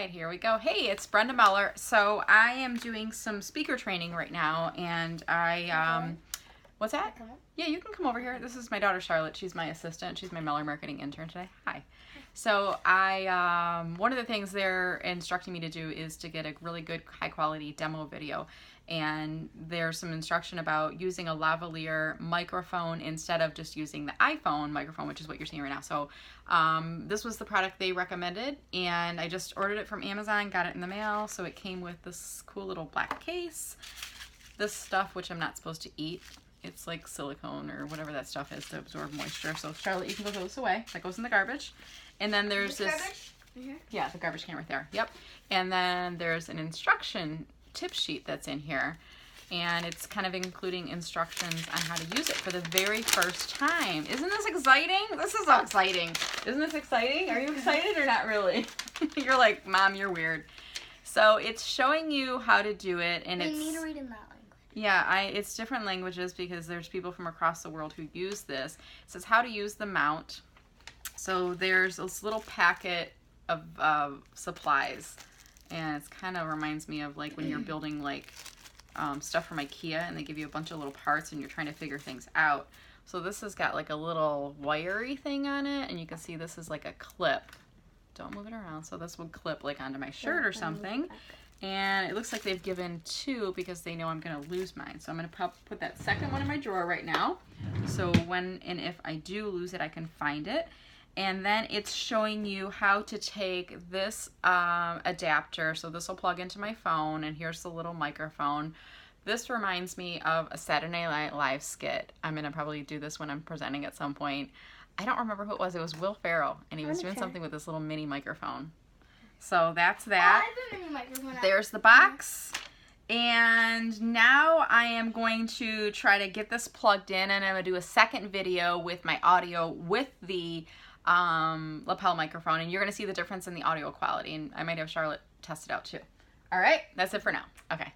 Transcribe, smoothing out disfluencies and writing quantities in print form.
right, here we go. Hey, it's Brenda Meller. So I am doing some speaker training right now, and what's that? Yeah, you can come over here. This is my daughter Charlotte. She's my assistant. She's my Meller marketing intern today. Hi. So one of the things they're instructing me to do is to get a really good high quality demo video. And there's some instruction about using a lavalier microphone instead of just using the iPhone microphone, which is what you're seeing right now. So this was the product they recommended, and I just ordered it from Amazon, got it in the mail. So it came with this cool little black case. This stuff, which I'm not supposed to eat, it's like silicone or whatever that stuff is to absorb moisture. So Charlotte, you can go throw this away. That goes in the garbage. And then there's this garbage? Mm-hmm. Yeah, the garbage can right there. Yep. And then there's an instruction tip sheet that's in here, and it's kind of including instructions on how to use it for the very first time. Isn't this exciting? This is so exciting. Isn't this exciting? Are you excited or not really? You're like, Mom, you're weird. So it's showing you how to do it, and You need to read in that language. Yeah, it's different languages because there's people from across the world who use this. It says how to use the mount. So there's this little packet of supplies, and it kind of reminds me of like when you're building like stuff from IKEA, and they give you a bunch of little parts and you're trying to figure things out. So this has got like a little wiry thing on it, and you can see this is like a clip. Don't move it around. So this would clip like onto my shirt or something. And it looks like they've given two because they know I'm going to lose mine. So I'm going to put that second one in my drawer right now. So when and if I do lose it, I can find it. And then it's showing you how to take this adapter. So this will plug into my phone, and here's the little microphone. This reminds me of a Saturday Night Live skit. I'm going to probably do this when I'm presenting at some point. I don't remember who it was. It was Will Ferrell, and he was doing something with this little mini microphone. So that's that. I have a mini microphone. There's the box. And now I am going to try to get this plugged in, and I'm going to do a second video with my audio with the lapel microphone, and you're going to see the difference in the audio quality, and I might have Charlotte test it out too. All right, that's it for now. Okay.